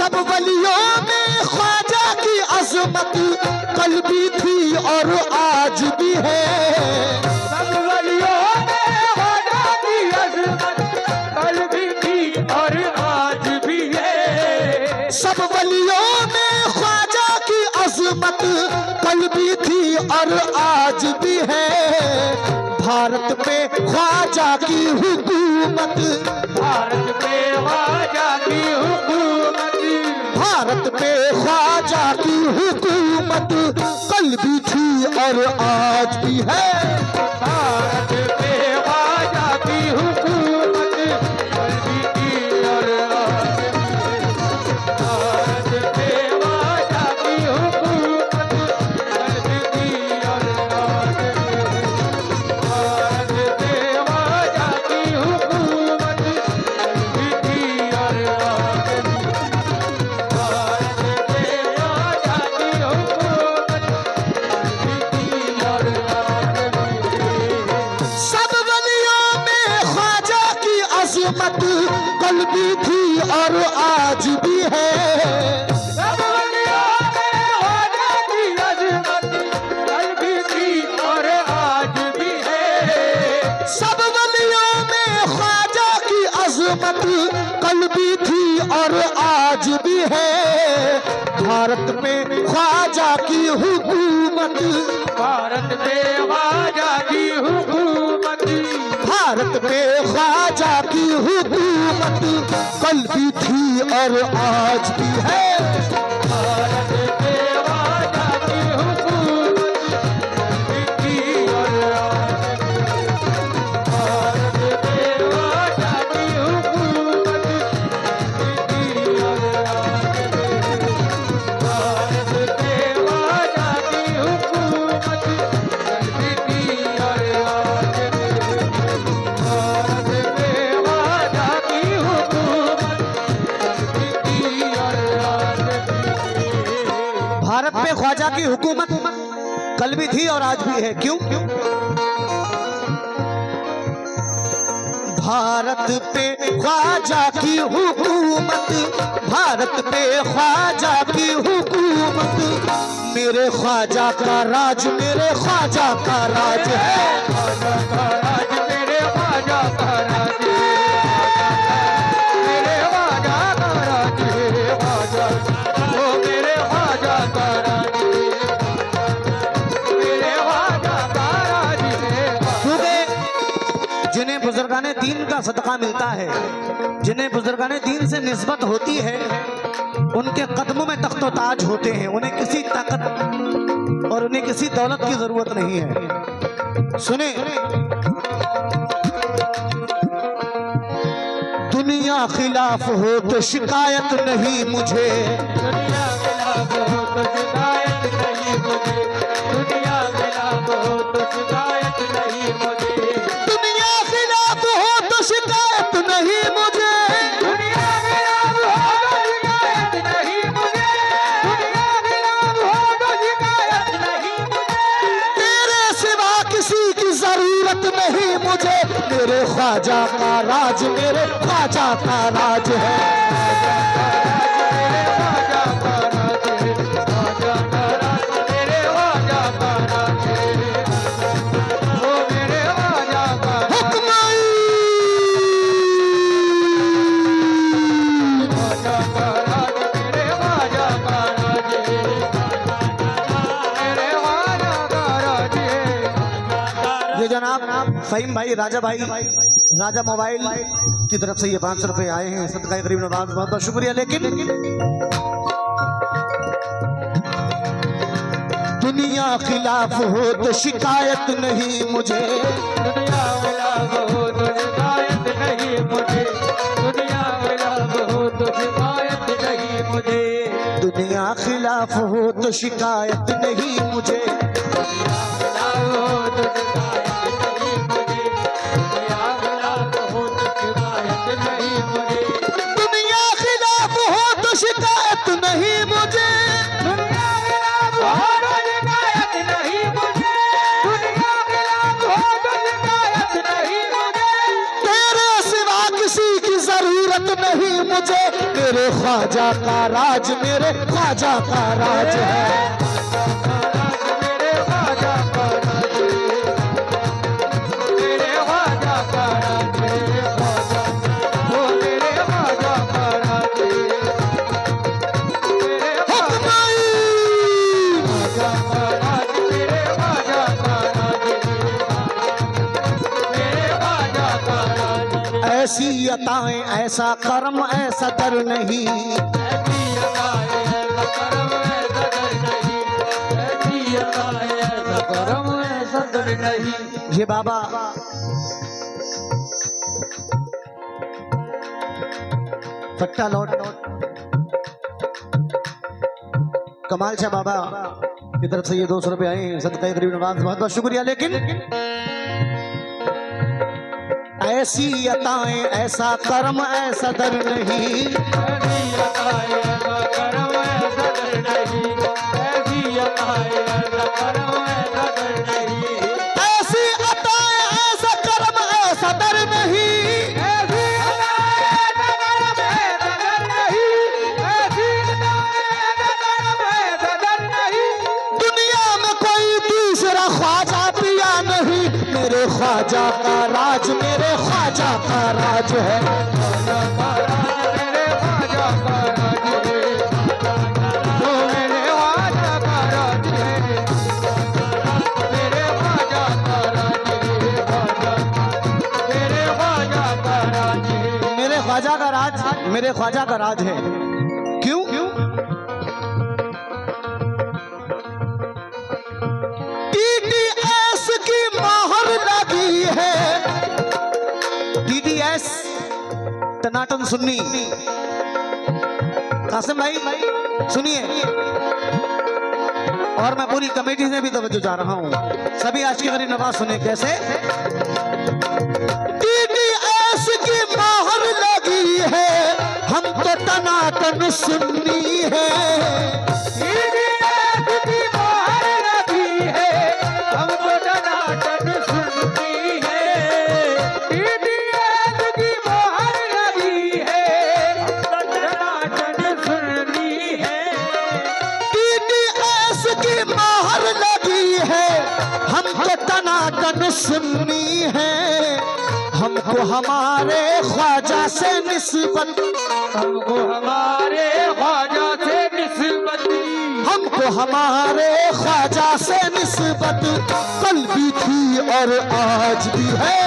सब वलियों में ख्वाजा की अजमत कल भी थी और आज भी है। सब वलियों में ख्वाजा की अजमत कल भी थी और आज भी है। सब वलियों में ख्वाजा की अजमत कल भी थी और आज भी है। भारत पे ख्वाजा की हुकूमत, भारत पे ख्वाजा की हुकूमत, भारत पे ख्वाजा की हुकूमत कल भी थी और आज भी है। भारत पे ख्वाजा की हुकूमत कल भी थी और आज भी है। भारत पे ख्वाजा की हुकूमत कल भी थी और आज भी है। भारत पे ख्वाजा की हुकूमत कल भी थी और आज भी है। भारत पे ख्वाजा की हुकूमत कल भी थी और आज भी है। सब वलियों में ख्वाजा की अजमत कल भी थी और आज भी है। सब वलियों में ख्वाजा की अजमत कल भी थी और आज भी है। सब वलियों में ख्वाजा की अजमत कल भी थी और आज भी है। भारत में ख्वाजा की हुकूमत, भारत पे ख्वाजा की हुकूमत, भारत पे ख्वाजा की हुकूमत कल भी थी और आज भी है। भारत पे ख्वाजा की हुकूमत कल भी थी और आज भी है। भारत पे ख्वाजा की हुकूमत कल भी थी और आज भी है। भारत पे ख्वाजा की हुकूमत कल भी थी और आज भी है। भारत पे ख्वाजा की हुकूमत कल भी थी और आज भी है। भारत पे ख्वाजा की हुकूमत कल भी थी और आज भी है। क्यों? भारत पे ख्वाजा की हुकूमत, भारत पे ख्वाजा की हुकूमत, मेरे ख्वाजा का राज, मेरे ख्वाजा का राज है। ख्वाजा का राज, मेरे ख्वाजा का राज है। मेरे ख्वाजा का राज है। ख्वाजा ओ मेरे ख्वाजा का राज है। मेरे ख्वाजा का राज है। क्योंकि जिन्हें बुजुर्गाने दीन का सदका मिलता है, जिन्हें बुजुर्गाने दीन से निस्बत होती है, उनके कदमों में तख्तो ताज होते हैं। उन्हें किसी ताकत और उन्हें किसी दौलत की जरूरत नहीं है। सुने, दुनिया खिलाफ हो तो शिकायत नहीं मुझे, दुनिया खिलाफ हो तो शिकायत नहीं मुझे। दुनिया खिलाफ हो तो शिकायत नहीं मुझे। दुनिया खिलाफ हो तो शिकायत नहीं मुझे। दुनिया खिलाफ हो तो शिकायत नहीं मुझे। दुनिया खिलाफ हो तो शिकायत नहीं मुझे। तेरे सिवा किसी की जरूरत नहीं मुझे। मेरे ख्वाजा का राज, मेरे ख्वाजा का राज है। मेरे ख्वाजा का राज है। ख्वाजा का राज, मेरे ख्वाजा का राज है। ओ मेरे ख्वाजा का राज, हुक्माई ख्वाजा का राज, मेरे ख्वाजा का राज है। मेरे ख्वाजा का राज है। ये जनाब फहीम भाई, राजा भाई, राजा मोबाइल की तरफ से ये 500 रुपए आए हैं सदका करीम नवाज, बहुत बहुत शुक्रिया। लेकिन दुनिया खिलाफ हो तो शिकायत नहीं मुझे। दुनिया खिलाफ हो तो शिकायत नहीं मुझे। दुनिया खिलाफ हो तो शिकायत नहीं मुझे। दुनिया खिलाफ हो तो शिकायत नहीं मुझे। दुनिया खिलाफ हो तो शिकायत नहीं मुझे। दुनिया खिलाफ हो तो शिकायत नहीं मुझे। दुनिया खिलाफ हो तो शिकायत नहीं मुझे। दुनिया खिलाफ हो तो शिकायत नहीं मुझे। दुनिया खिलाफ हो तो शिकायत नहीं मुझे। तेरे सिवा किसी की जरूरत नहीं नहीं मुझे, मेरे ख्वाजा का राज, मेरे ख्वाजा का राज है। मेरे ख्वाजा का राज, मेरे ख्वाजा का राज, मेरे ख्वाजा, वो मेरे ख्वाजा का राज, मेरे ख्वाजा का राज, मेरे ख्वाजा का राज, मेरे ख्वाजा का राज। ऐसी अताएं, ऐसा कर्म, ऐसा दर नहीं, ऐसी अताएं, ऐसा कर्म, ऐसा दर नहीं, ऐसी अताएं, ऐसा कर्म, ऐसा दर नहीं। ये बाबा फट्टा लौट कमाल से बाबा की तरफ से ये 200 रुपए आए हैं, सदका गरीब नवाज, बहुत बहुत शुक्रिया। लेकिन ऐसी अताएं, ऐसा कर्म, ऐसा दर नहीं, ऐसी अताएं, ऐसा कर्म, ऐसा दर नहीं, ऐसी अताएं, ऐसा कर्म, ऐसा दर नहीं, ऐसी अताएं, ऐसा कर्म, ऐसा दर नहीं, ऐसी अताएं, ऐसा कर्म, ऐसा दर नहीं, ऐसी अताएं, ऐसा कर्म, ऐसा दर नहीं। दुनिया में कोई दूसरा ख्वाजा पिया नहीं, मेरे ख्वाजा का राज, मेरे ख्वाजा का राज है। ख्वाजा का राज, मेरे ख्वाजा का राज है, वो मेरे ख्वाजा का राज है, मेरे ख्वाजा का राज है, मेरे ख्वाजा का राज है। मेरे ख्वाजा का राज, मेरे ख्वाजा का राज है। क्यों? TTS की मोहर लगी है, TTS टनाटन सुन्नी। कासिम भाई सुनिए, और मैं पूरी कमेटी से भी तवज्जो जा रहा हूं, सभी आज के गरीब नवाज सुने कैसे। TTS की मोहर लगी है, हम तो टनाटन सुन्नी है। TTS की मोहर लगी है, हमको टनाटन सुनती है, TTS की मोहर लगी है, हमको टनाटन सुनती है, TTS की मोहर लगी है, हम तो टनाटन सुन्नी है। हमको हमारे ख्वाजा से निस्बत, हमको हमारे ख्वाजा से निस्बत, हमको हमारे ख्वाजा से निस्बत कल भी थी और आज भी है।